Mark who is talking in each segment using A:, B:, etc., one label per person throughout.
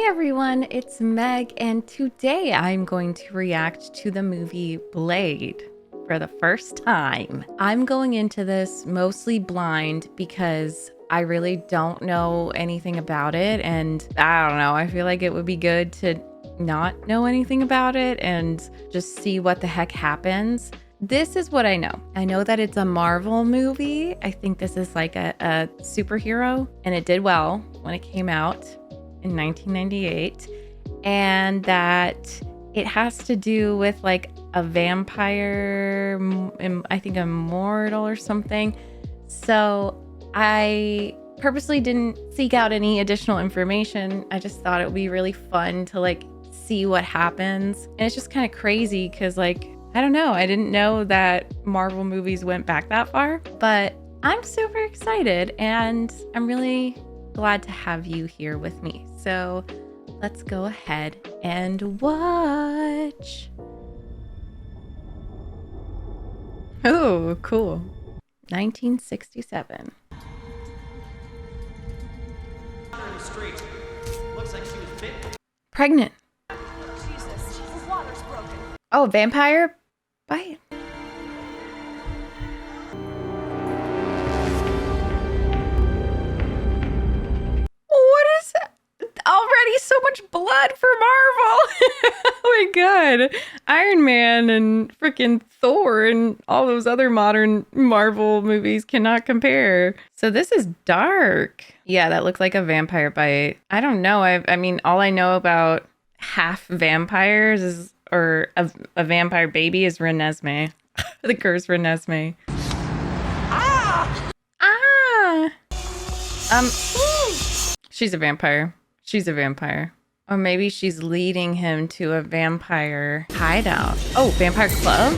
A: everyone, it's Meg, and today I'm going to react to the movie Blade for the first time. I'm going into this mostly blind because I really don't know anything about it, and I don't know, I feel like it would be good to not know anything about it and just see what the heck happens. This is what I know. I know that it's a Marvel movie. I think this is like a superhero, and it did well when it came out in 1998, and that it has to do with like a vampire, I think immortal or something. So I purposely didn't seek out any additional information. I just thought it would be really fun to like see what happens. And it's just kind of crazy because like, I don't know, I didn't know that Marvel movies went back that far, but I'm super excited and I'm really glad to have you here with me. So let's go ahead and watch. Oh, cool. 1967.
B: Looks like she was bitten.
A: Pregnant.
C: Jesus, the water's broken.
A: Oh, vampire bite. What is that? Already so much blood for Marvel. Oh my god. Iron Man and freaking Thor and all those other modern Marvel movies cannot compare. So this is dark. Yeah, that looks like a vampire bite. I don't know. I mean, all I know about half vampires is, or a vampire baby is Renesmee. The curse Renesmee. She's a vampire. She's a vampire. Or maybe she's leading him to a vampire hideout. Oh, vampire club?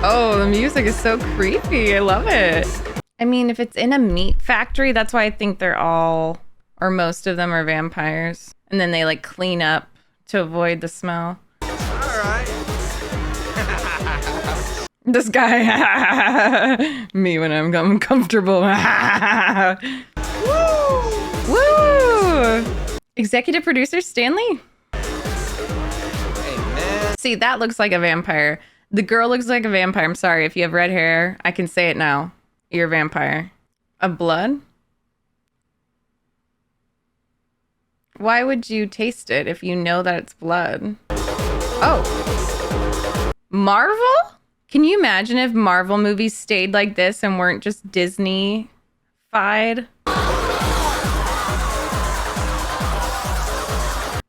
A: Oh, the music is so creepy. I love it. I mean, if it's in a meat factory, that's why I think they're all, or most of them are vampires. And then they like clean up to avoid the smell.
B: All right.
A: This guy, me when I'm uncomfortable. Woo! Woo! Executive producer Stanley.
B: Hey, man.
A: See, that looks like a vampire. The girl looks like a vampire. I'm sorry, if you have red hair, I can say it now. You're a vampire. Of blood? Why would you taste it if you know that it's blood? Oh. Marvel? Can you imagine if Marvel movies stayed like this and weren't just Disney-fied?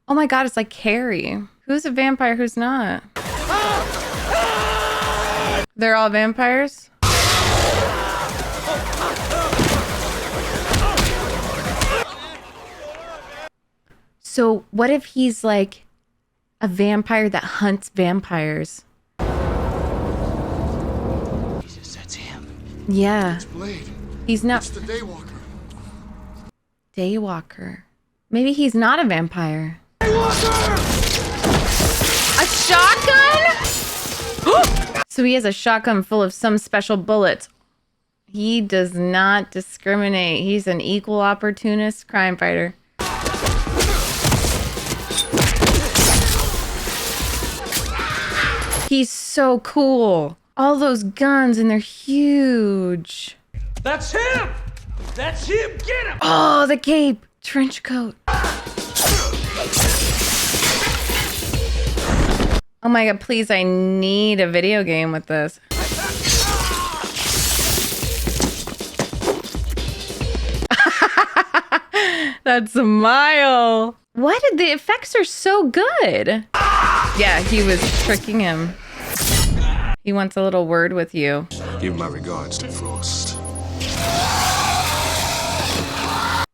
A: Oh my god, it's like Carrie. Who's a vampire, who's not? They're all vampires? So what if he's like a vampire that hunts vampires?
B: That's him.
A: Yeah.
D: It's Blade.
A: He's not.
D: It's the Daywalker.
A: Daywalker. Maybe he's not a vampire.
D: Daywalker!
A: A shotgun? So he has a shotgun full of some special bullets. He does not discriminate. He's an equal opportunist crime fighter. He's so cool. All those guns, and they're huge.
B: That's him. That's him. Get him.
A: Oh, the cape. Trench coat. Oh my god, please, I need a video game with this. That's a mile. What? The effects are so good. Yeah, he was tricking him. He wants a little word with you.
D: Give my regards to Frost.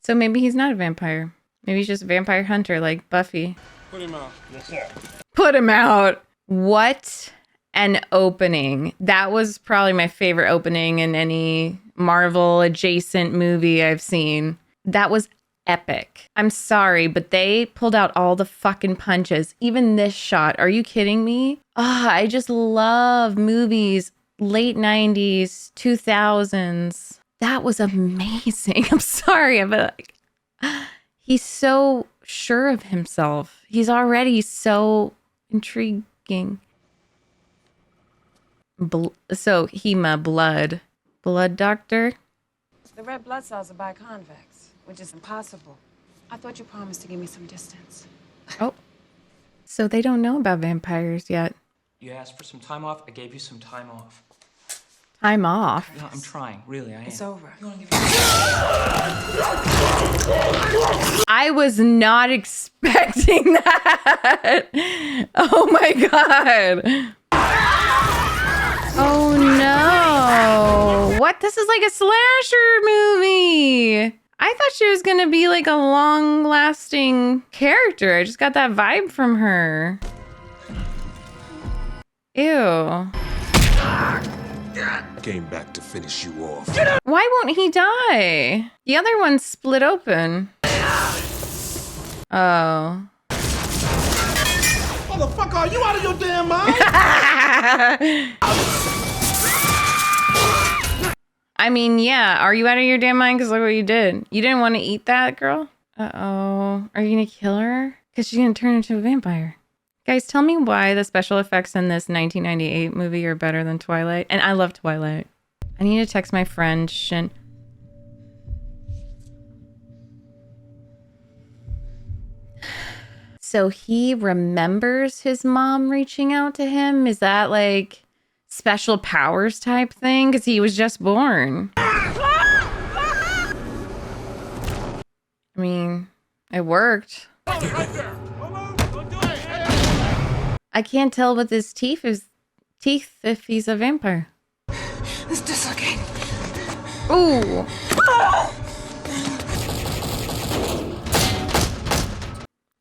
A: So maybe he's not a vampire. Maybe he's just a vampire hunter like Buffy.
D: Put him out. Yes, sir.
A: Put him out. What an opening. That was probably my favorite opening in any Marvel adjacent movie I've seen. That was epic. I'm sorry, but they pulled out all the fucking punches. Even this shot. Are you kidding me? I just love movies. Late 90s, 2000s. That was amazing. I'm sorry, but like, he's so sure of himself. He's already so intriguing. So Hema, blood doctor.
E: The red blood cells are biconvex, which is impossible. I thought you promised to give me some distance.
A: Oh, so they don't know about vampires yet.
F: You asked for some time off. I gave you some time off.
A: Time off.
F: No, I'm trying. Really, I am.
E: It's over.
A: I was not expecting that. Oh my god. Oh no. What? This is like a slasher movie. I thought she was gonna be like a long-lasting character. I just got that vibe from her. Ew.
D: Came back to finish you off.
A: Why won't he die? The other one's split open. Oh.
D: Motherfucker, are you out of your damn mind?
A: I mean, yeah. Are you out of your damn mind? Because look what you did. You didn't want to eat that girl? Uh-oh. Are you going to kill her? Because she's going to turn into a vampire. Guys, tell me why the special effects in this 1998 movie are better than Twilight. And I love Twilight. I need to text my friend, Shin. So he remembers his mom reaching out to him? Is that like special powers type thing? Because he was just born. I mean, it worked. I can't tell with his teeth if he's a vampire.
E: It's dislocating.
A: Ooh.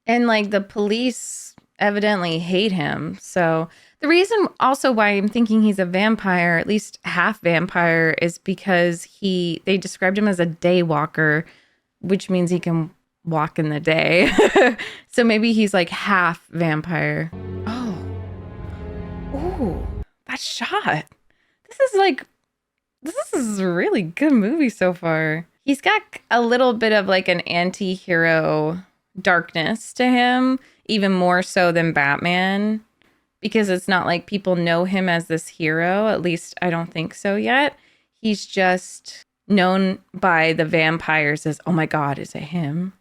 A: And like the police evidently hate him. So the reason also why I'm thinking he's a vampire, at least half vampire, is because they described him as a day walker, which means he can walk in the day. So maybe he's like half vampire. Oh. Ooh, that shot. This is a really good movie so far. He's got a little bit of like an anti-hero darkness to him, even more so than Batman, because it's not like people know him as this hero. At least I don't think so yet. He's just known by the vampires as, oh my god, is it him?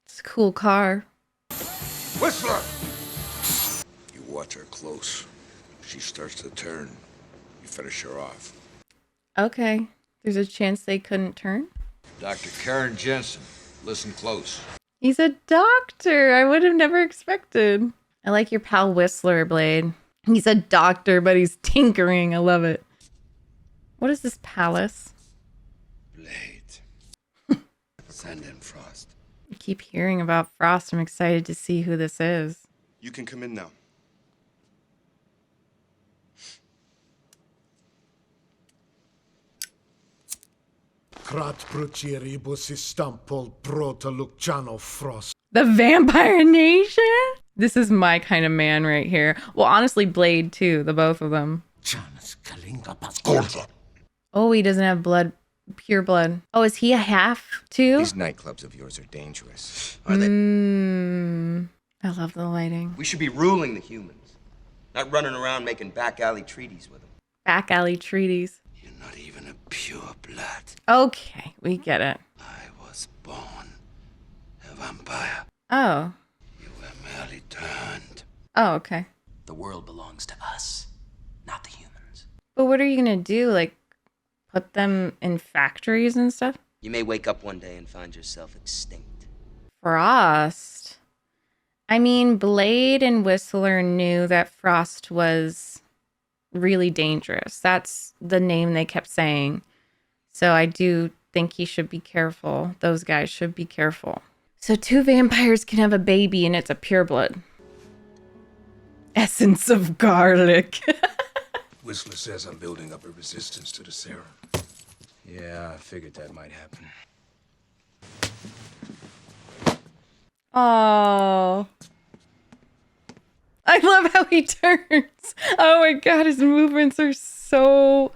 A: It's a cool car.
D: Whistler! You watch her close. She starts to turn. You finish her off.
A: Okay. There's a chance they couldn't turn?
B: Dr. Karen Jensen, listen close.
A: He's a doctor. I would have never expected. I like your pal Whistler, Blade. He's a doctor, but he's tinkering. I love it. What is this palace?
B: Blade. Sand and Frost.
A: I keep hearing about Frost. I'm excited to see who this is.
D: You can come in now. Krat brucieribus istampol prota Luciano Frost.
A: The Vampire Nation? This is my kind of man right here. Well, honestly, Blade too, the both of them. Oh, he doesn't have blood, pure blood. Oh, is he a half too?
B: These nightclubs of yours are dangerous. Are they?
A: I love the lighting.
G: We should be ruling the humans, not running around making back alley treaties with them.
A: Back alley treaties.
B: You're not even a pure blood.
A: Okay, we get it.
B: I was born a vampire.
A: Oh.
B: You were merely turned.
A: Oh, okay.
F: The world belongs to us, not the humans.
A: But what are you gonna do? Like, put them in factories and stuff?
G: You may wake up one day and find yourself extinct.
A: Frost. I mean, Blade and Whistler knew that Frost was really dangerous. That's the name they kept saying. So I do think he should be careful. Those guys should be careful. So 2 vampires can have a baby and it's a pureblood. Essence of garlic.
D: Whistler says I'm building up a resistance to the serum.
B: Yeah, I figured that might happen.
A: Oh. I love how he turns. Oh my god, his movements are so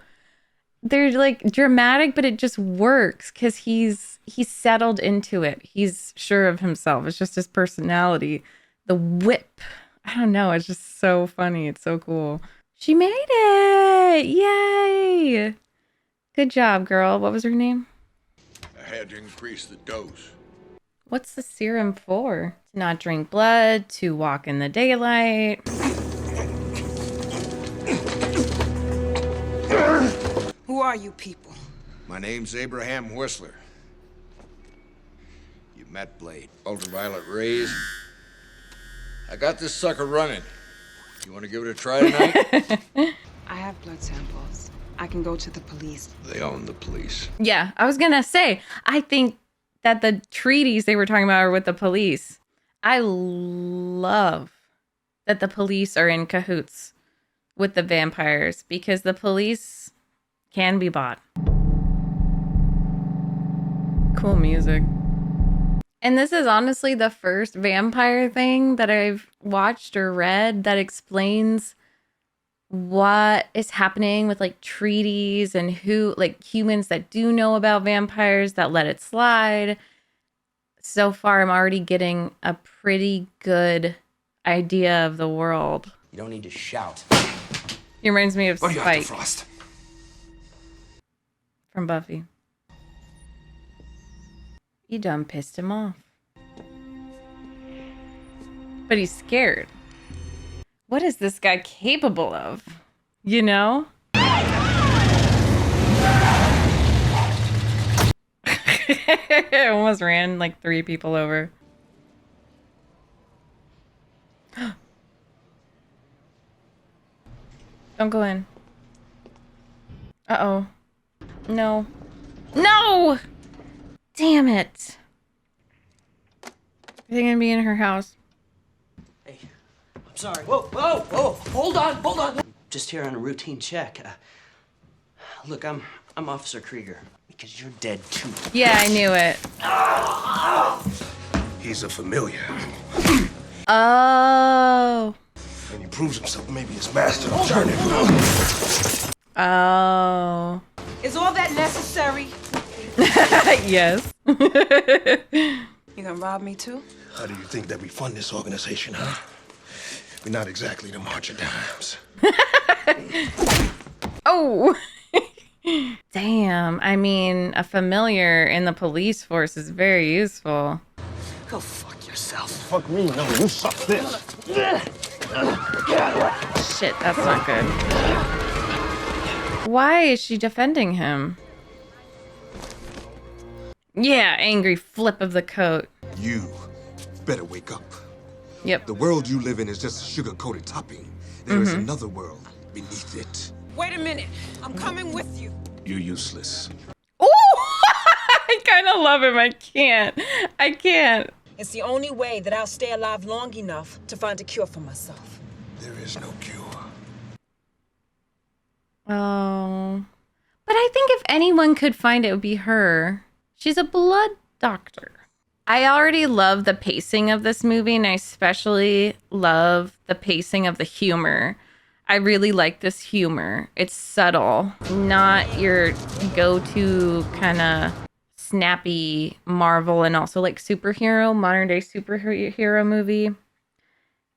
A: they're like dramatic, but it just works because he's settled into it. He's sure of himself. It's just his personality. The whip. I don't know. It's just so funny. It's so cool. She made it. Yay. Good job, girl. What was her name?
D: I had to increase the dose.
A: What's the serum for? To not drink blood, to walk in the daylight.
E: Who are you people?
D: My name's Abraham Whistler. You met Blade. Ultraviolet rays. I got this sucker running. You want to give it a try tonight?
E: I have blood samples. I can go to the police.
D: They own the police.
A: Yeah, I was gonna say, I think that the treaties they were talking about are with the police. I love that the police are in cahoots with the vampires because the police can be bought. Cool music. And this is honestly the first vampire thing that I've watched or read that explains what is happening with like treaties and who, like humans that do know about vampires that let it slide. So far, I'm already getting a pretty good idea of the world.
G: You don't need to shout.
A: He reminds me of
B: What do you have,
A: Spike
B: Frost?
A: from Buffy. You done pissed him off. But he's scared. What is this guy capable of? You know? I almost ran like 3 people over. Don't go in. Uh-oh. No. No! Damn it. Are they gonna be in her house?
F: Hey, I'm sorry. Whoa, whoa, whoa! Hold on! Just here on a routine check. Look, I'm Officer Krieger because you're dead too.
A: Yeah, I knew it.
B: He's a familiar.
A: Oh.
B: And he proves himself maybe his master of journey.
A: Oh.
E: Is all that necessary?
A: Yes.
E: You gonna rob me too?
B: How do you think that we fund this organization, huh? We're not exactly the March of Dimes.
A: Oh. Damn. I mean, a familiar in the police force is very useful.
F: Go fuck yourself.
B: Fuck me, no, you suck this.
A: Shit, that's not good. Why is she defending him? Yeah, angry flip of the coat.
H: You better wake up.
A: Yep.
H: The world you live in is just a sugar-coated topping. There is another world beneath it.
E: Wait a minute. I'm coming with you.
H: You're useless.
A: Oh, I kind of love him. I can't.
E: It's the only way that I'll stay alive long enough to find a cure for myself.
B: There is no cure.
A: Oh. But I think if anyone could find it, it would be her. She's a blood doctor. I already love the pacing of this movie, and I especially love the pacing of the humor. I really like this humor. It's subtle, not your go-to kind of snappy Marvel and also like superhero, modern day superhero movie.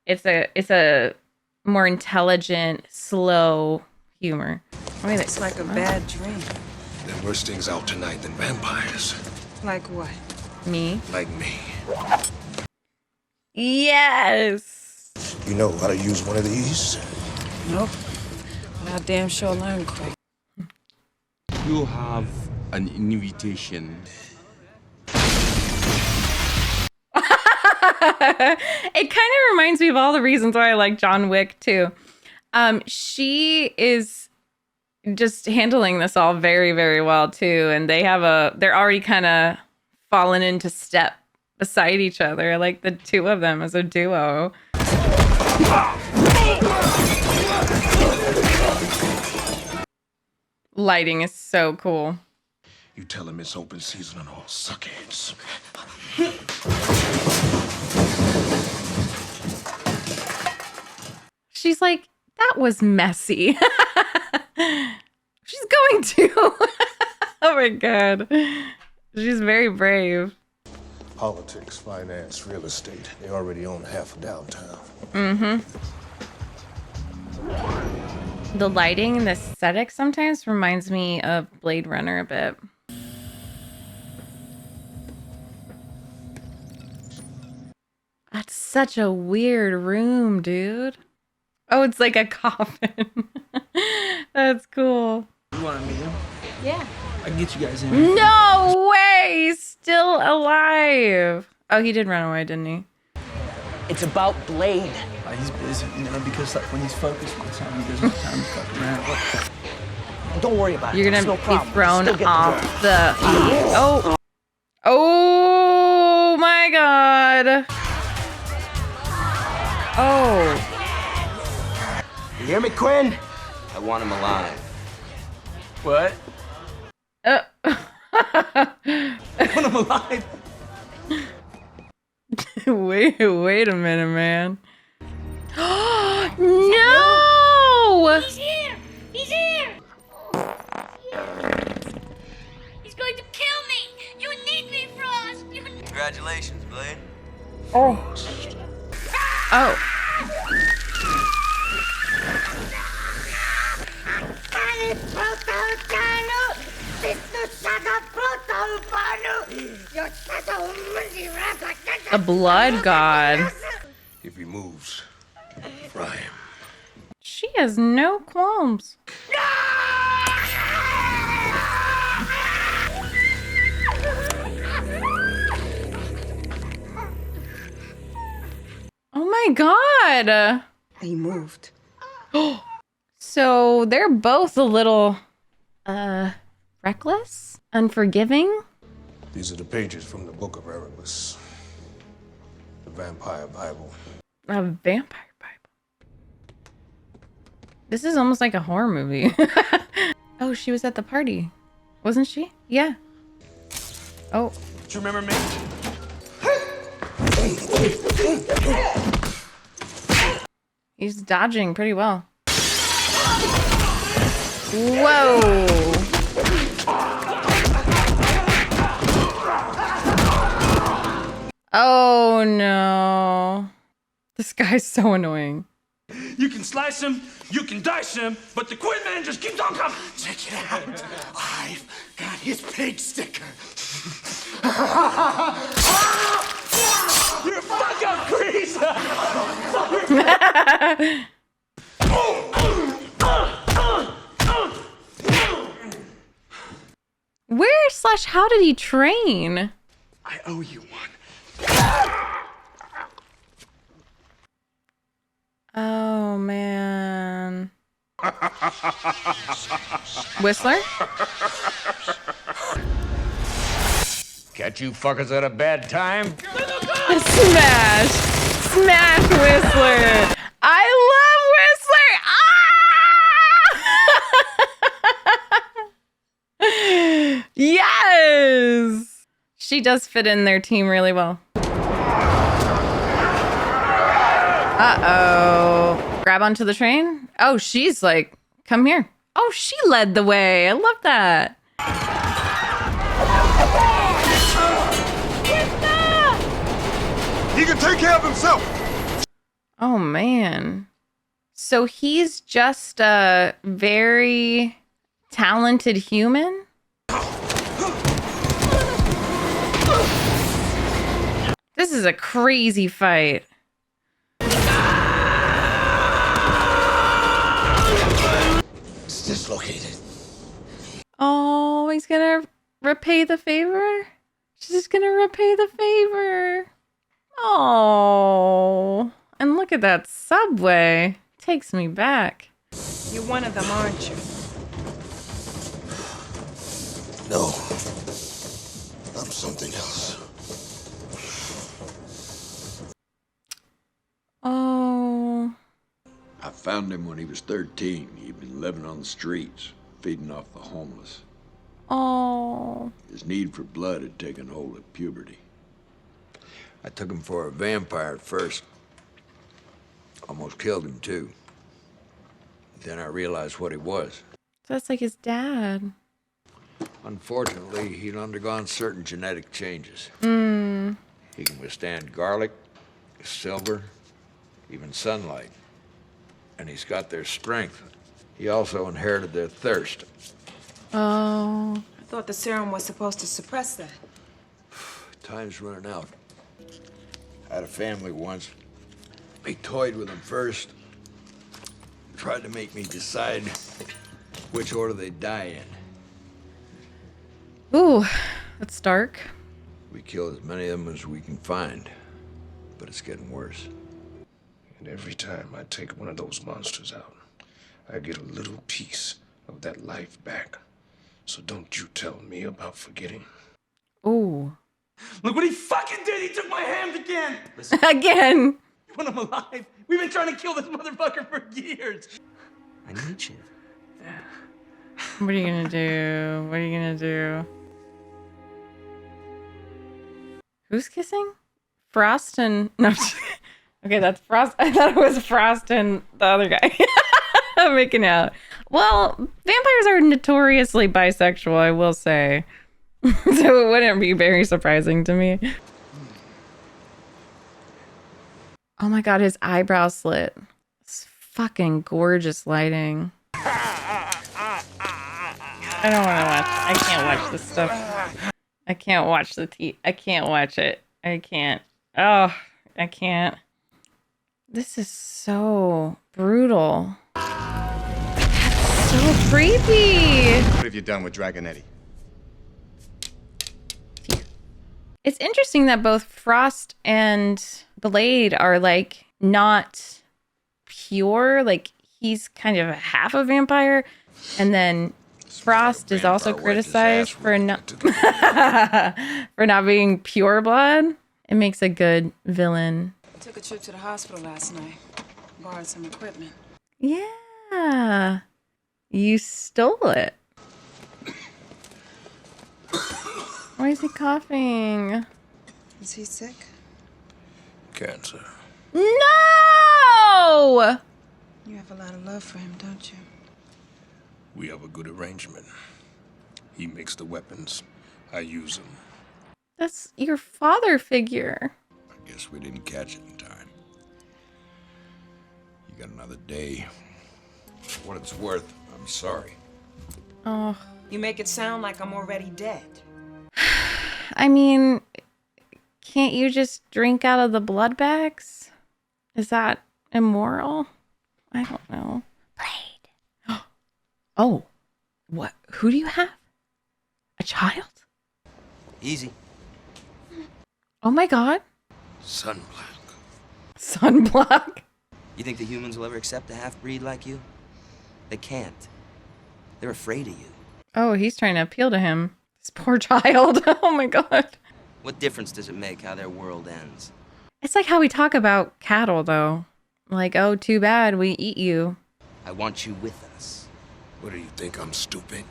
A: It's a more intelligent, slow humor.
E: It's like a bad dream.
B: There are worse things out tonight than vampires.
E: Like what?
A: Me?
B: Like me.
A: Yes.
B: You know how to use one of these?
E: Nope. But I damn sure learned quick.
I: You have an invitation.
A: It kind of reminds me of all the reasons why I like John Wick too. She is just handling this all very, very well too, and they're already kind of fallen into step beside each other. I like the two of them as a duo. Lighting is so cool.
B: You tell him it's open season on all suckheads.
A: She's like, that was messy. She's going to. Oh my god. She's very brave.
B: Politics, finance, real estate. They already own half of downtown.
A: The lighting and the aesthetic sometimes reminds me of Blade Runner a bit. That's such a weird room, dude. Oh, it's like a coffin. That's cool.
J: You want to meet him?
E: Yeah.
J: I can get you guys in.
A: No way! He's still alive. Oh, he did run away, didn't he?
F: It's about Blade.
J: He's busy, you know, because like when he's focused on something, he doesn't have time to fuck around.
F: Don't worry about it.
A: You're gonna
F: No
A: be
F: problem.
A: thrown
F: Still get
A: off the. Oh. Oh my god. Oh.
G: You hear me, Quinn? I want him alive.
J: What?
F: Want him alive?
A: Wait a minute, man. No!
C: He's here! He's here! He's going to kill me! You need me, Frost!
G: Congratulations, Blade.
A: Oh. A blood god.
B: If he moves, fry him.
A: She has no qualms. Oh my god.
E: He moved.
A: So they're both a little, reckless? Unforgiving?
B: These are the pages from the Book of Erebus, the Vampire Bible.
A: A vampire Bible. This is almost like a horror movie. Oh, she was at the party. Wasn't she? Yeah. Oh.
J: Do you remember me?
A: He's dodging pretty well. Whoa. Oh no. This guy's so annoying.
J: You can slice him, you can dice him, but the Quinn man just keeps on coming.
H: Check it out. I've got his pig sticker.
J: You're a fuck up, Grease!
A: How did he train?
H: I owe you one.
A: Oh, man. Whistler?
D: Catch you fuckers at a bad time?
A: Smash! Smash Whistler! I love Whistler! Ah! Yes! She does fit in their team really well. Uh-oh. Grab onto the train? Oh, she's like, come here. Oh, she led the way. I love that.
H: He can take care of himself.
A: Oh, man. So he's just a very talented human? This is a crazy fight.
B: It's dislocated.
A: Oh, he's gonna repay the favor? She's just gonna repay the favor. Oh, and look at that subway. Takes me back.
E: You're one of them, aren't you?
B: No. I'm something else.
A: Oh.
D: I found him when he was 13. He'd been living on the streets, feeding off the homeless.
A: Oh.
D: His need for blood had taken hold at puberty. I took him for a vampire at first. Almost killed him, too. Then I realized what he was.
A: So that's like his dad.
D: Unfortunately, he'd undergone certain genetic changes. He can withstand garlic, silver, even sunlight. And he's got their strength. He also inherited their thirst.
A: Oh.
E: I thought the serum was supposed to suppress that.
D: Time's running out. I had a family once. They toyed with him first. Tried to make me decide which order they'd die in.
A: Ooh, that's dark.
D: We kill as many of them as we can find. But it's getting worse.
B: And every time I take one of those monsters out, I get a little piece of that life back. So don't you tell me about forgetting.
A: Ooh.
J: Look what he fucking did! He took my hand again!
A: Again.
J: When I'm alive, we've been trying to kill this motherfucker for years.
F: I need you.
A: What are you gonna do? What are you gonna do? Who's kissing? Frost and... No. Okay, that's Frost. I thought it was Frost and the other guy. I'm making out. Well, vampires are notoriously bisexual, I will say. So it wouldn't be very surprising to me. Oh my god, his eyebrow slit. It's fucking gorgeous lighting. I don't want to watch. I can't watch this stuff. I can't watch the I can't watch it. I can't. Oh, I can't. This is so brutal. That's so creepy.
H: What have you done with Dragonetti?
A: It's interesting that both Frost and Blade are like not pure. Like he's kind of half a vampire, and then Frost is also criticized for not for not being pure blood. It makes a good villain.
E: I took a trip to the hospital last night. Borrowed some equipment.
A: Yeah, you stole it. Why is he coughing?
E: Is he sick?
B: Cancer.
A: No!
E: You have a lot of love for him, don't you?
B: We have a good arrangement. He makes the weapons. I use them.
A: That's your father figure.
D: I guess we didn't catch it in time. You got another day. For what it's worth, I'm sorry.
A: Oh.
E: You make it sound like I'm already dead.
A: I mean, can't you just drink out of the blood bags? Is that immoral? I don't know. Blade. Oh, what? Who do you have? A child?
F: Easy.
A: Oh my god.
B: Sunblock.
A: Sunblock.
F: You think the humans will ever accept a half-breed like you? They can't. They're afraid of you.
A: Oh, he's trying to appeal to him. This poor child. Oh my god.
F: What difference does it make how their world ends?
A: It's like how we talk about cattle, though. Like, oh, too bad, we eat you.
F: I want you with us.
B: What do you think? I'm stupid?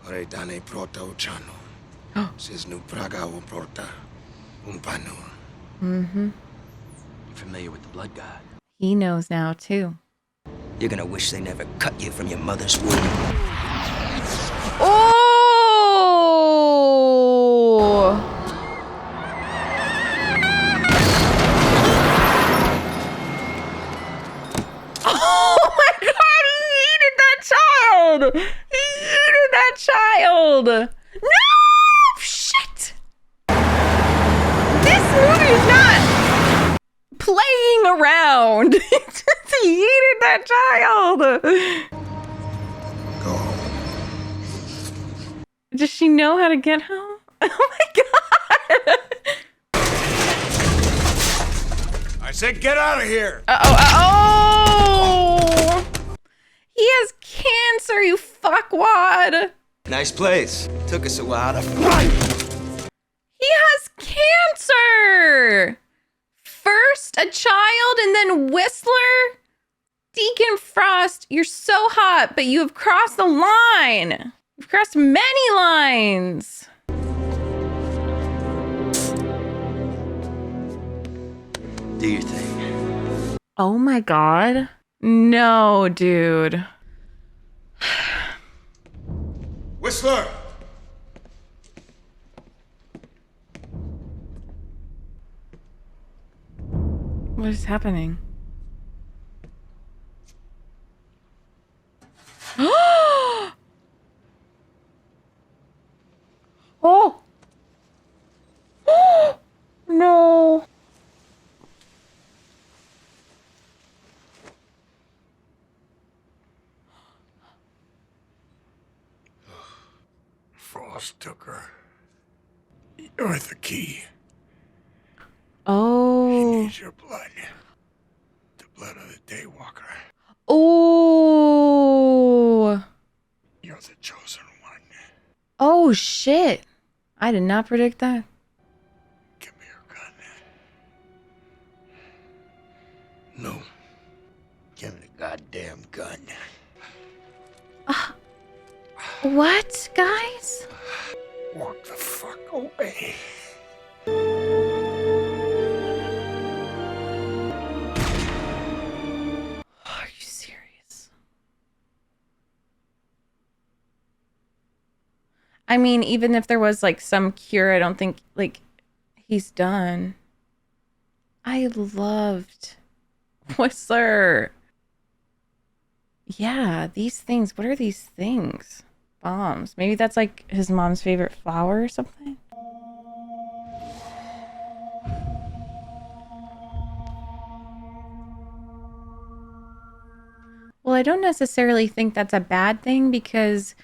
B: Ore dane prota uchano. Says nu praga o porta. Umpano.
A: Mm-hmm.
F: You familiar with the blood god?
A: He knows now, too.
F: You're gonna wish they never cut you from your mother's womb.
A: Oh! Oh my god, he eated that child! He eated that child! No! Shit! This movie is not playing around. He eated that child!
B: Go home.
A: Does she know how to get home? Oh my god!
D: I said get out of here!
A: Oh! He has cancer, you fuckwad!
F: Nice place. Took us a while to find.
A: He has cancer! First a child and then Whistler? Deacon Frost, you're so hot, but you have crossed the line. You've crossed many lines.
F: Do your thing.
A: Oh my god. No, dude.
H: Whistler!
A: What is happening? Oh! No!
B: Frost took her. You're the key.
A: Oh.
B: He needs your blood. The blood of the Daywalker.
A: Oh.
B: You're the chosen one.
A: Oh, shit. I did not predict that.
B: Give me your gun. No. Give me the goddamn gun.
A: What, guys?
B: Walk the fuck away.
A: Are you serious? I mean, even if there was like some cure, I don't think like he's done. I loved Whistler. Yeah, these things. What are these things? Bombs. Maybe that's like his mom's favorite flower or something. Well, I don't necessarily think that's a bad thing because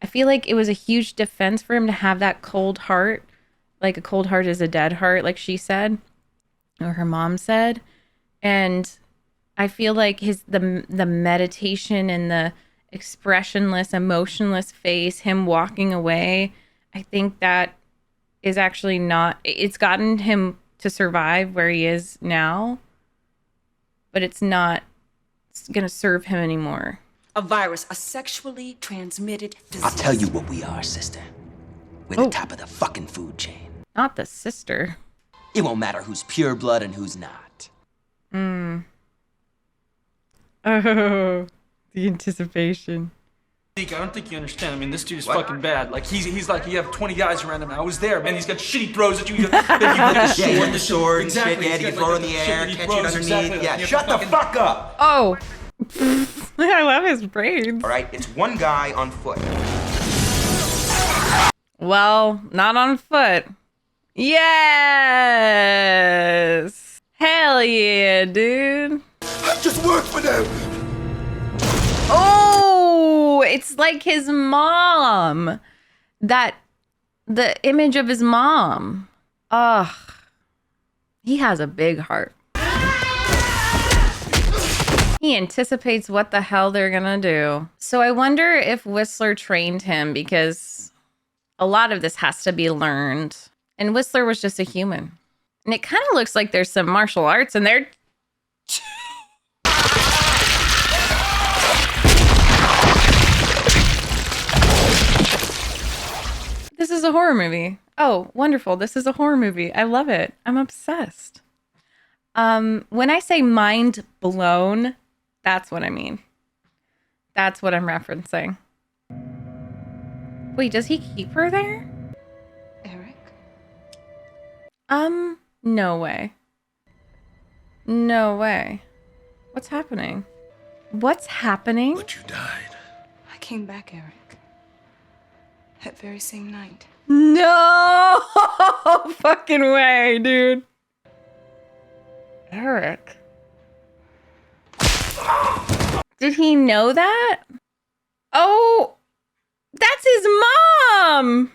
A: I feel like it was a huge defense for him to have that cold heart. Like a cold heart is a dead heart, like she said, or her mom said. And I feel like the meditation and the expressionless, emotionless face, him walking away, I think that is actually not, it's gotten him to survive where he is now, but it's not going to serve him anymore.
E: A virus, a sexually transmitted disease.
F: I'll tell you what we are, sister. We're the top of the fucking food chain.
A: Not the sister.
F: It won't matter who's pure blood and who's not.
A: Oh, the anticipation.
J: I don't think you understand. I mean, this dude is fucking bad. Like, he's like, you have 20 guys around him. I was there, man. He's got shit he throws at you. Then
G: Yeah, with the sword and
J: exactly.
G: shit. Yeah, you
J: He's got,
G: throw it
J: like,
G: in the
J: the shit
G: air,
J: that he
G: catch it
J: throws,
G: underneath.
J: exactly.
G: Yeah,
J: You
G: shut the
J: fucking-
G: fuck up.
A: Oh, I love his braids.
G: All right, it's one guy on foot.
A: Well, not on foot. Yes. Hell yeah, dude.
H: I just work for them.
A: Oh, it's like his mom. The image of his mom. Ugh. He has a big heart. He anticipates what the hell they're gonna do. So I wonder if Whistler trained him because a lot of this has to be learned. And Whistler was just a human. And it kind of looks like there's some martial arts in there. This is a horror movie. Oh, wonderful. This is a horror movie. I love it. I'm obsessed. When I say mind blown, that's what I mean. That's what I'm referencing. Wait, does he keep her there?
E: Eric?
A: No way. No way. What's happening? What's happening?
B: But you died.
E: I came back, Eric. That very same night.
A: No fucking way, dude. Eric. Did he know that? Oh, that's his mom.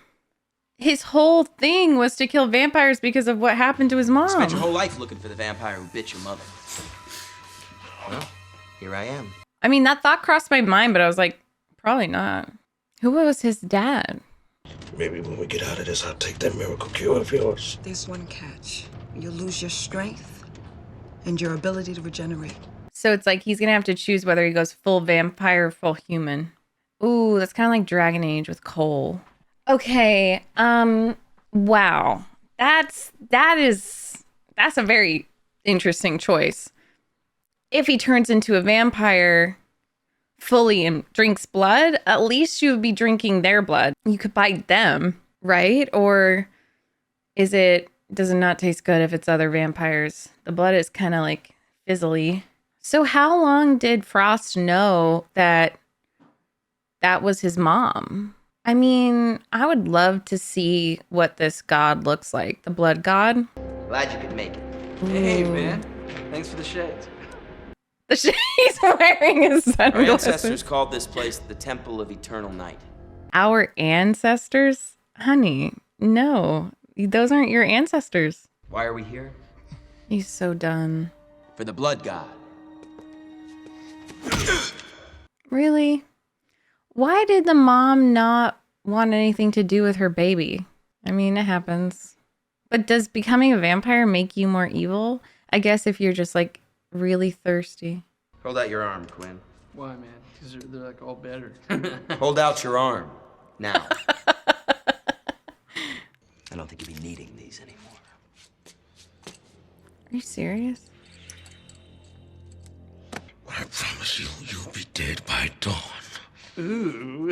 A: His whole thing was to kill vampires because of what happened to his mom.
F: Spent your whole life looking for the vampire who bit your mother.
G: Well, here I am.
A: I mean, that thought crossed my mind, but I was like, probably not. Who was his dad?
B: Maybe when we get out of this, I'll take that miracle cure of yours.
E: There's one catch. You'll lose your strength and your ability to regenerate.
A: So it's like he's going to have to choose whether he goes full vampire or full human. Ooh, that's kind of like Dragon Age with Cole. Okay. Wow. That's a very interesting choice. If he turns into a vampire, fully and drinks blood, at least you would be drinking their blood. You could bite them, right? Or does it not taste good if it's other vampires? The blood is kind of like fizzly. So how long did Frost know that was his mom? I mean, I would love to see what this god looks like. The blood god.
G: Glad you could make it.
J: Hey, man. Thanks for the shades.
A: He's wearing his
G: Our
A: sunglasses.
G: ancestors called this place the Temple of Eternal Night.
A: Our ancestors? Honey, no. Those aren't your ancestors.
G: Why are we here?
A: He's so done.
G: For the blood god.
A: Really? Why did the mom not want anything to do with her baby? I mean, it happens. But does becoming a vampire make you more evil? I guess if you're just like really thirsty.
G: Hold out your arm, Quinn.
J: Why, man? Because they're like all better.
G: Hold out your arm. Now. I don't think you'll be needing these anymore.
A: Are you serious?
B: I promise you, you'll be dead by dawn.
J: Ooh.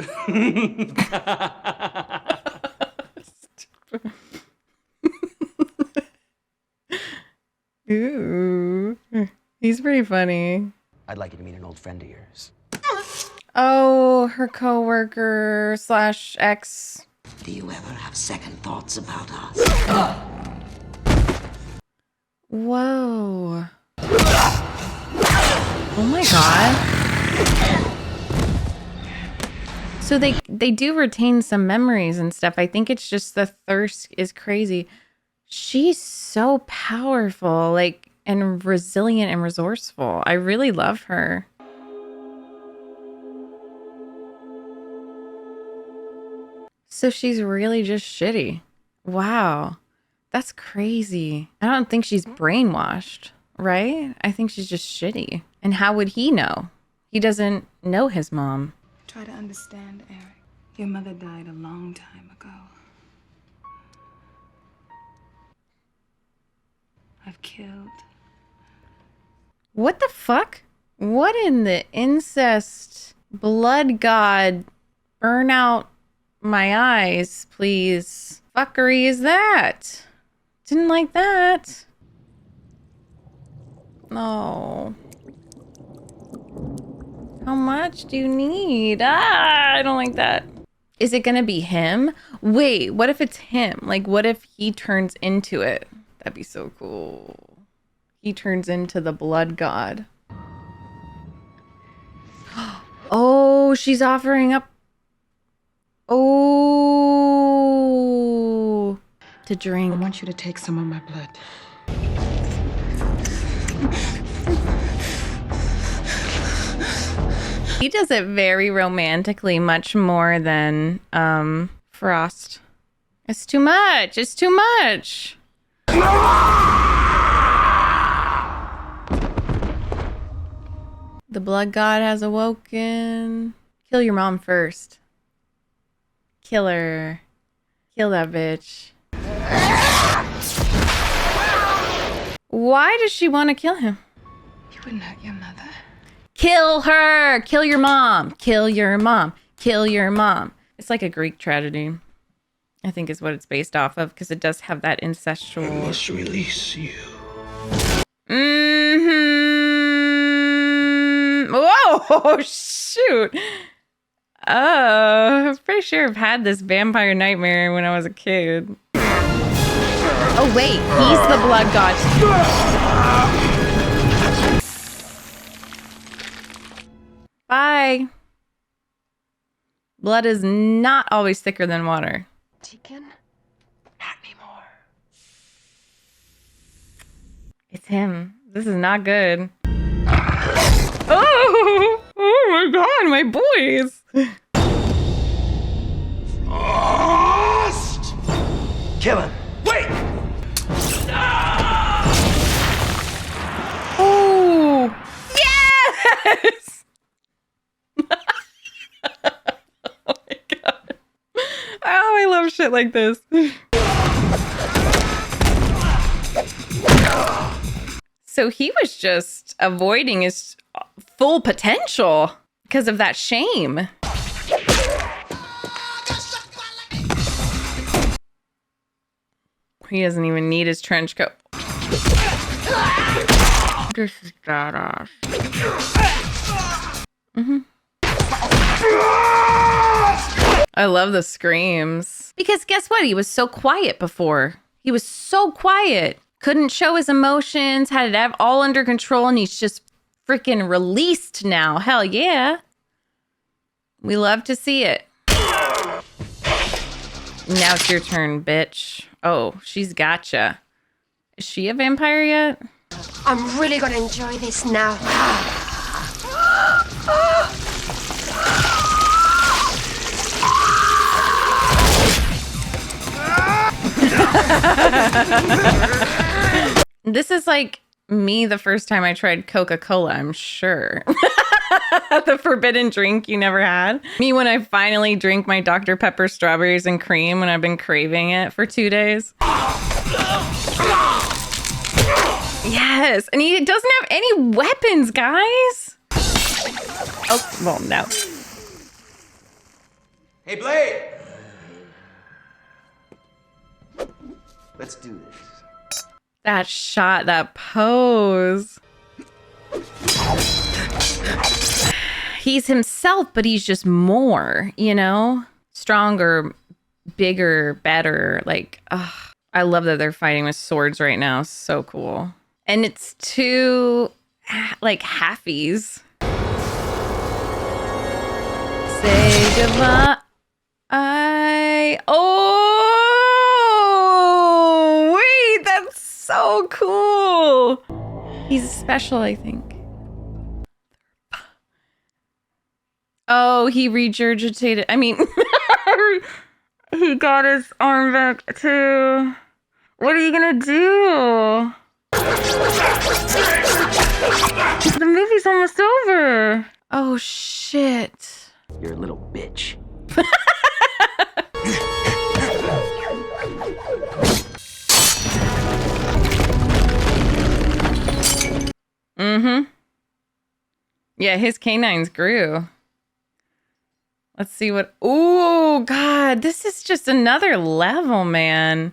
A: Ooh. He's pretty funny.
G: I'd like you to meet an old friend of yours.
A: Oh, her coworker / ex.
K: Do you ever have second thoughts about us?
A: Whoa. Oh my god. So they do retain some memories and stuff. I think it's just the thirst is crazy. She's so powerful, like, and resilient and resourceful. I really love her. So she's really just shitty. Wow. That's crazy. I don't think she's brainwashed, right? I think she's just shitty. And how would he know? He doesn't know his mom.
E: Try to understand, Eric. Your mother died a long time ago. I've killed.
A: What the fuck? What in the incest blood god burn out my eyes, please? Fuckery is that? Didn't like that. No. How much do you need? I don't like that. Is it gonna be him? Wait, what if it's him? Like, what if he turns into it? That'd be so cool. He turns into the blood god. Oh, she's offering up. Oh, to drink.
E: I want you to take some of my blood.
A: He does it very romantically, much more than Frost. It's too much. It's too much. The blood god has awoken. Kill your mom first. Kill her. Kill that bitch. Why does she want to kill him?
E: You wouldn't hurt your mother.
A: Kill her! Kill your mom! Kill your mom! Kill your mom! It's like a Greek tragedy, I think is what it's based off of, because it does have that incestual...
B: I must release you.
A: Whoa! Shoot! I'm pretty sure I've had this vampire nightmare when I was a kid. Oh wait, he's the blood god. Bye. Blood is not always thicker than water.
E: Deacon? Not anymore.
A: It's him. This is not good. Oh! Oh my god, my boys!
G: Frost! Kill him. Wait!
A: Oh! Yes! Oh my god. Oh, I love shit like this. So he was just avoiding his full potential. because of that shame. He doesn't even need his trench coat. This is badass. I love the screams. Because guess what? He was so quiet before. He was so quiet. Couldn't show his emotions, had it all under control, and he's just freaking released now. Hell yeah. We love to see it. Now it's your turn, bitch. Oh, she's gotcha. Is she a vampire yet?
C: I'm really gonna enjoy this now.
A: This is like me the first time I tried Coca-Cola, I'm sure. The forbidden drink you never had. Me when I finally drink my Dr. Pepper strawberries and cream when I've been craving it for 2 days. Yes, and he doesn't have any weapons, guys. Oh, well, no.
G: Hey, Blade! Let's do this.
A: That shot, that pose. He's himself, but he's just more, you know? Stronger, bigger, better. Like, I love that they're fighting with swords right now. So cool. And it's two, like, halfies. Say goodbye. Oh, wait, that's so cool. He's special, I think. Oh, he regurgitated. I mean, he got his arm back too. What are you gonna do? The movie's almost over. Oh, shit.
F: You're a little bitch.
A: Mm-hmm. Yeah, his canines grew. Let's see what... Oh, God. This is just another level, man.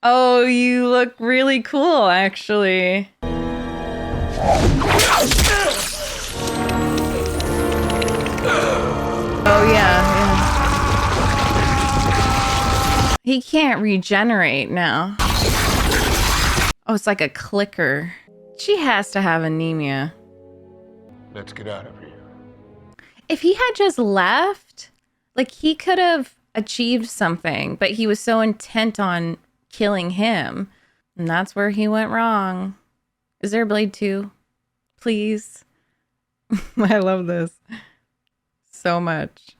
A: Oh, you look really cool, actually. Oh, yeah. He can't regenerate now. Oh, it's like a clicker. She has to have anemia.
B: Let's get out of here.
A: If he had just left, like, he could have achieved something, but he was so intent on killing him, and that's where he went wrong. Is there a Blade 2? Please. I love this so much.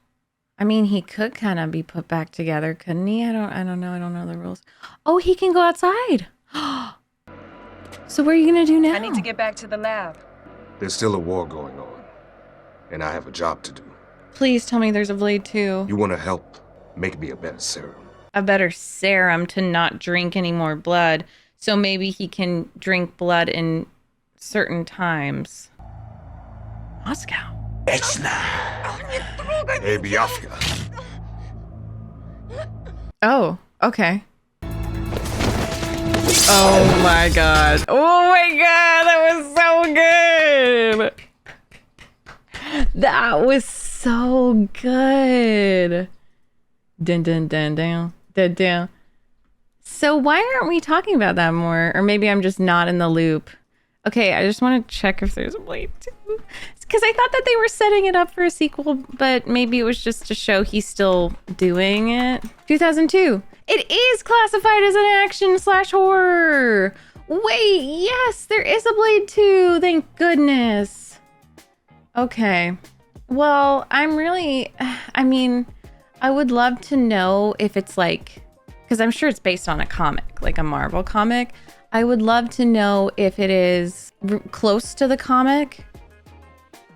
A: I mean, he could kind of be put back together, couldn't he? I don't know. I don't know the rules. Oh, he can go outside. So what are you gonna do now?
E: I need to get back to the lab.
B: There's still a war going on, and I have a job to do.
A: Please tell me there's a Blade 2.
B: You want to help make me a better serum?
A: A better serum to not drink any more blood, so maybe he can drink blood in certain times. Moscow.
B: Hey, Biafra.
A: Oh, okay. Oh my god. Oh my god, that was so good. That was so good. Dun dun dun dun dun dun. So why aren't we talking about that more? Or maybe I'm just not in the loop. Okay, I just want to check if there's a Blade 2. Because I thought that they were setting it up for a sequel, but maybe it was just to show he's still doing it. 2002. It is classified as an action/horror. Wait, yes, there is a Blade 2. Thank goodness. Okay. Well, I mean, I would love to know if it's like, because I'm sure it's based on a comic, like a Marvel comic. I would love to know if it is close to the comic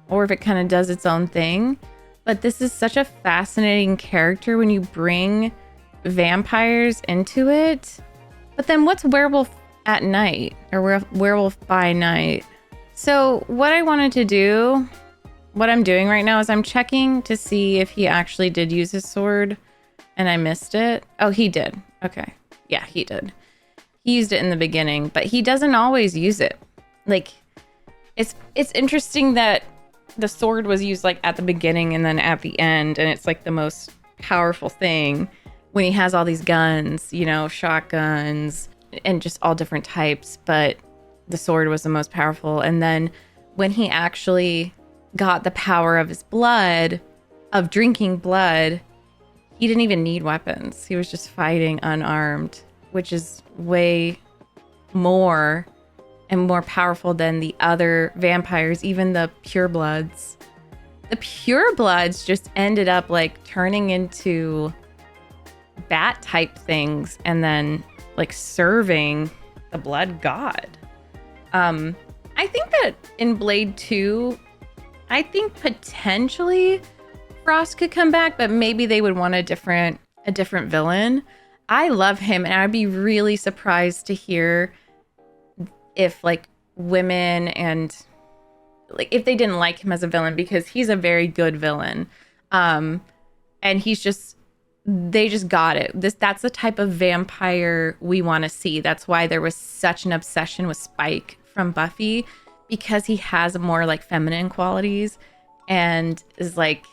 A: or if it kind of does its own thing. But this is such a fascinating character when you bring vampires into it. But then what's werewolf at night or werewolf by night? So what I wanted to do what I'm doing right now is I'm checking to see if he actually did use his sword and I missed it. Oh, he did. Okay. Yeah, he did. He used it in the beginning, but he doesn't always use it. Like, it's interesting that the sword was used like at the beginning and then at the end, and it's like the most powerful thing when he has all these guns, you know, shotguns and just all different types, but the sword was the most powerful. And then when he actually got the power of his blood, of drinking blood, he didn't even need weapons. He was just fighting unarmed, which is way more and more powerful than the other vampires, even the purebloods. The purebloods just ended up like turning into bat type things and then like serving the blood god. I think that in Blade 2, I think potentially Frost could come back, but maybe they would want a different villain. I love him, and I'd be really surprised to hear if like women and like if they didn't like him as a villain, because he's a very good villain. And they just got it. That's the type of vampire we want to see. That's why there was such an obsession with Spike from Buffy, because he has more like feminine qualities and is like,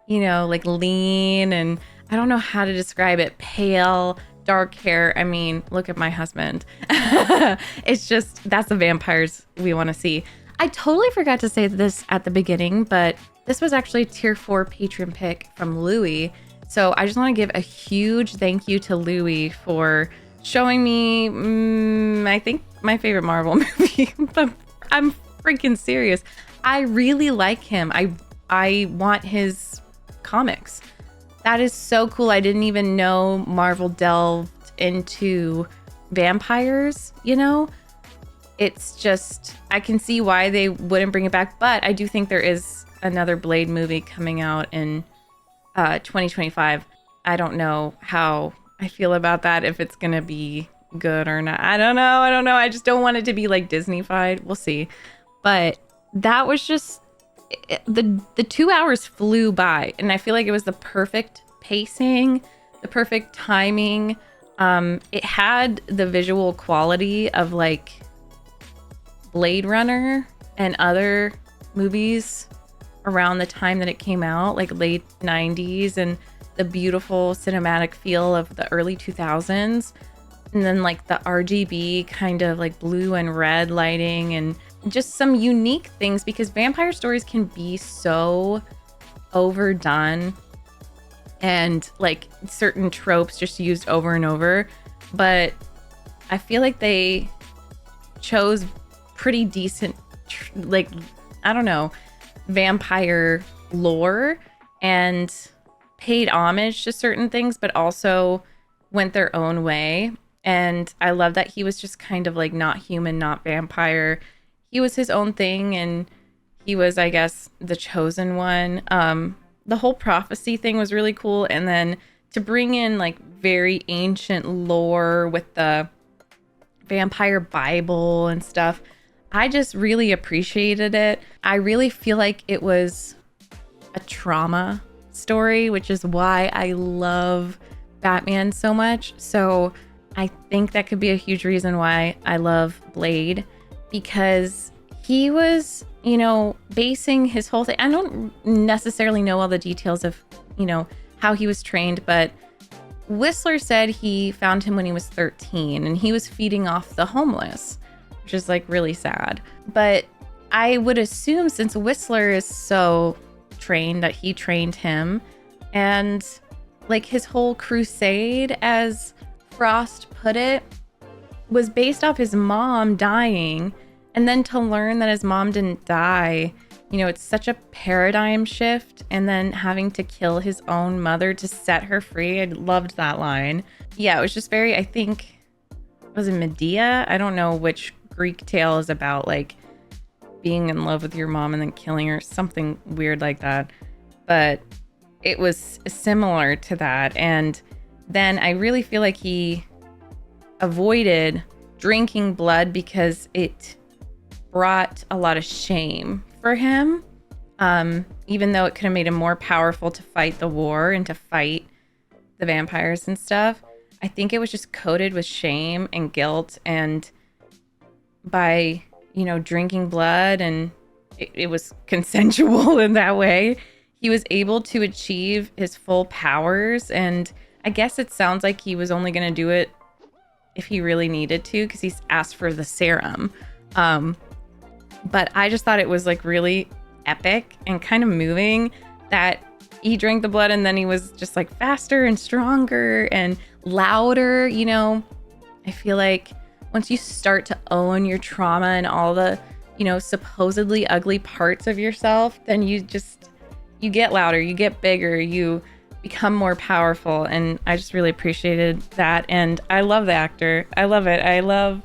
A: you know, like lean, and I don't know how to describe it, pale, dark hair. I mean, look at my husband. It's just, that's the vampires we want to see. I totally forgot to say this at the beginning, but this was actually a tier 4 patron pick from Louie. So I just want to give a huge thank you to Louie for showing me, I think, my favorite Marvel movie. But I'm freaking serious. I really like him. I want his comics. That is so cool. I didn't even know Marvel delved into vampires, you know? It's just, I can see why they wouldn't bring it back, but I do think there is another Blade movie coming out in 2025. I don't know how I feel about that, if it's gonna be good or not. I don't know. I just don't want it to be like Disney-fied. We'll see. But that was just, the 2 hours flew by, and I feel like it was the perfect pacing, the perfect timing. It had the visual quality of like Blade Runner and other movies around the time that it came out, like late 90s, and the beautiful cinematic feel of the early 2000s. And then like the RGB kind of like blue and red lighting, and just some unique things, because vampire stories can be so overdone and like certain tropes just used over and over. But I feel like they chose pretty decent, like, I don't know, vampire lore and paid homage to certain things, but also went their own way. And I love that he was just kind of like not human, not vampire. He was his own thing, and he was, I guess, the chosen one. The whole prophecy thing was really cool. And then to bring in like very ancient lore with the vampire Bible and stuff, I just really appreciated it. I really feel like it was a trauma story, which is why I love Batman so much. So I think that could be a huge reason why I love Blade, because he was, you know, basing his whole thing. I don't necessarily know all the details of, you know, how he was trained, but Whistler said he found him when he was 13 and he was feeding off the homeless, which is like really sad. But I would assume, since Whistler is so trained, that he trained him, and like his whole crusade, as Frost put it, was based off his mom dying. And then to learn that his mom didn't die, you know, it's such a paradigm shift. And then having to kill his own mother to set her free. I loved that line. Yeah, it was just very, I think, was it Medea? I don't know which Greek tale is about like being in love with your mom and then killing her, something weird like that. But it was similar to that. And then I really feel like he avoided drinking blood because it brought a lot of shame for him. Even though it could have made him more powerful to fight the war and to fight the vampires and stuff, I think it was just coated with shame and guilt, and by, drinking blood, and it was consensual in that way, he was able to achieve his full powers. And I guess it sounds like he was only going to do it if he really needed to, because he's asked for the serum. But I just thought it was like really epic and kind of moving that he drank the blood and then he was just like faster and stronger and louder. I feel like once you start to own your trauma and all the, supposedly ugly parts of yourself, then you get louder, you get bigger, you become more powerful. And I just really appreciated that. And I love the actor. I love it. I love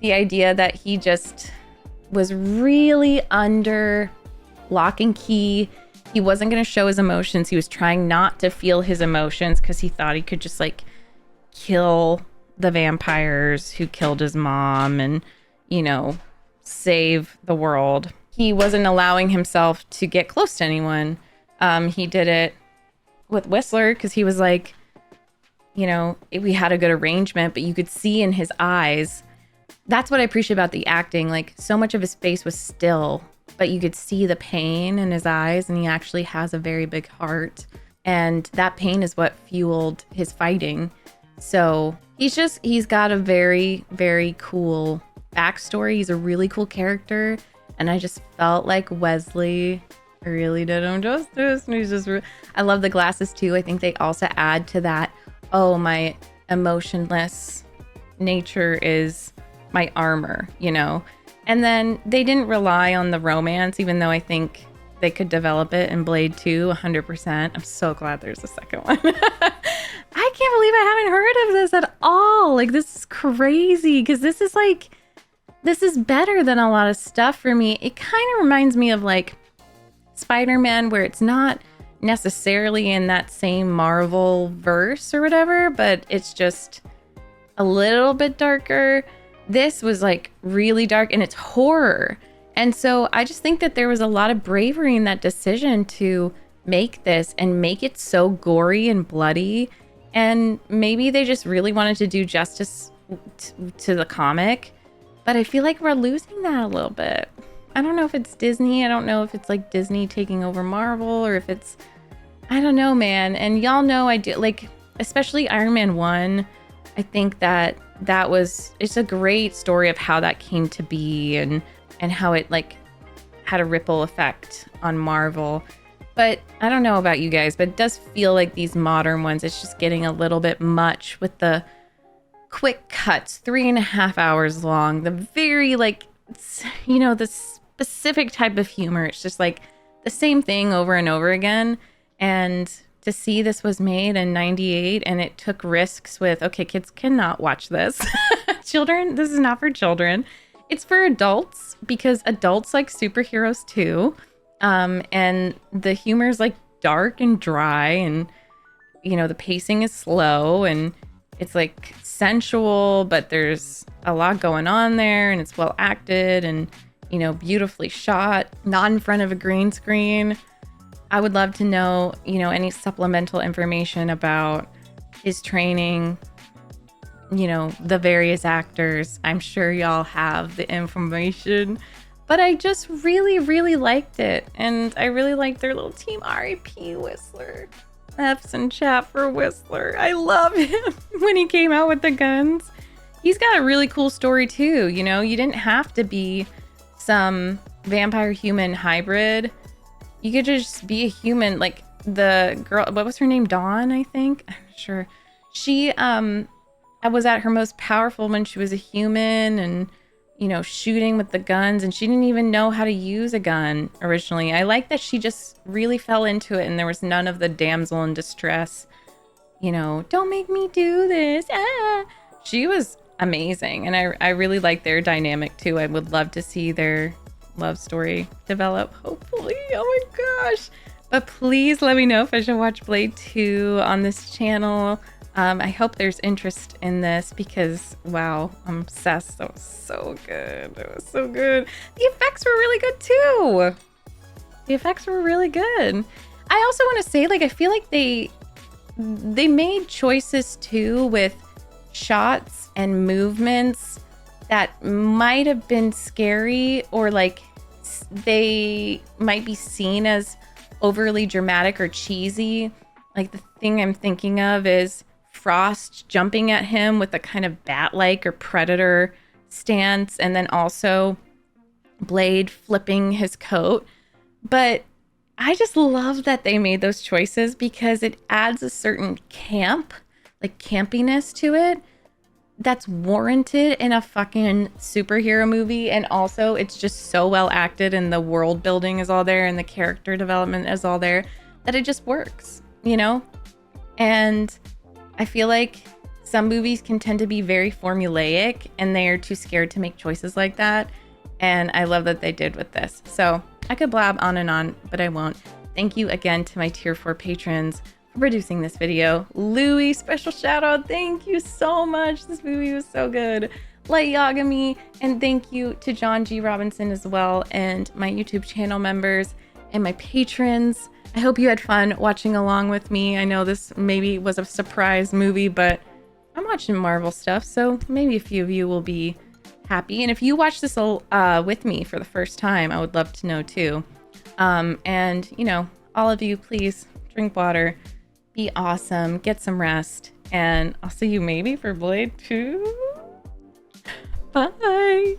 A: the idea that he just was really under lock and key. He wasn't going to show his emotions. He was trying not to feel his emotions because he thought he could just like kill the vampires who killed his mom and, save the world. He wasn't allowing himself to get close to anyone. He did it with Whistler because he was like, we had a good arrangement, but you could see in his eyes. That's what I appreciate about the acting. Like, so much of his face was still, but you could see the pain in his eyes, and he actually has a very big heart. And that pain is what fueled his fighting. So he's got a very, very cool backstory. He's a really cool character. And I just felt like Wesley really did him justice. And he's just, I love the glasses too. I think they also add to that. Oh, my emotionless nature is my armor, And then they didn't rely on the romance, even though I think they could develop it in Blade 2 100%. I'm so glad there's a second one. I can't believe I haven't heard of this at all. Like, this is crazy because this is better than a lot of stuff for me. It kind of reminds me of like Spider-Man, where it's not necessarily in that same Marvel verse or whatever, but it's just a little bit darker. This was like really dark and it's horror. And so I just think that there was a lot of bravery in that decision to make this and make it so gory and bloody. And maybe they just really wanted to do justice to the comic. But I feel like we're losing that a little bit. I don't know if it's Disney. I don't know if it's like Disney taking over Marvel or if it's, I don't know, man. And y'all know I do, like, especially Iron Man 1. I think it's a great story of how that came to be and how it like had a ripple effect on Marvel. But I don't know about you guys, but it does feel like these modern ones, it's just getting a little bit much with the quick cuts, 3.5 hours long, the very like, the specific type of humor. It's just like the same thing over and over again. And to see this was made in 98 and it took risks with, okay, kids cannot watch this. Children, this is not for children. It's for adults because adults like superheroes too. And the humor is like dark and dry and, the pacing is slow and it's like sensual, but there's a lot going on there and it's well acted and, beautifully shot, not in front of a green screen. I would love to know, any supplemental information about his training, the various actors. I'm sure y'all have the information, but I just really, really liked it. And I really liked their little team. R.I.P. Whistler. F's in chat for Whistler. I love him when he came out with the guns. He's got a really cool story too. You didn't have to be some vampire human hybrid. You could just be a human, like the girl, what was her name? Dawn, I think. I'm not sure. She was at her most powerful when she was a human and, shooting with the guns, and she didn't even know how to use a gun originally. I like that she just really fell into it and there was none of the damsel in distress, don't make me do this. Ah. She was amazing. And I really like their dynamic too. I would love to see their love story develop, hopefully. Oh my gosh. But please let me know if I should watch Blade 2 on this channel. I hope there's interest in this because, wow, I'm obsessed. That was so good. It was so good. The effects were really good too. The effects were really good. I also want to say, like, I feel like they made choices too with shots and movements that might have been scary, or like they might be seen as overly dramatic or cheesy. Like, the thing I'm thinking of is Frost jumping at him with a kind of bat-like or predator stance, and then also Blade flipping his coat. But I just love that they made those choices because it adds a certain camp, like campiness to it, that's warranted in a fucking superhero movie. And also it's just so well acted, and the world building is all there, and the character development is all there, that it just works, you know? And I feel like some movies can tend to be very formulaic, and they are too scared to make choices like that. And I love that they did with this. So I could blab on and on, but I won't. Thank you again to my tier 4 patrons for producing this video. Louie, special shout out. Thank you so much. This movie was so good. Light Yagami, and thank you to John G. Robinson as well, and my YouTube channel members and my patrons. I hope you had fun watching along with me. I know this maybe was a surprise movie, but I'm watching Marvel stuff, so maybe a few of you will be happy. And if you watch this with me for the first time, I would love to know too. And you know, all of you, please drink water, be awesome, get some rest, and I'll see you maybe for Blade 2. Bye.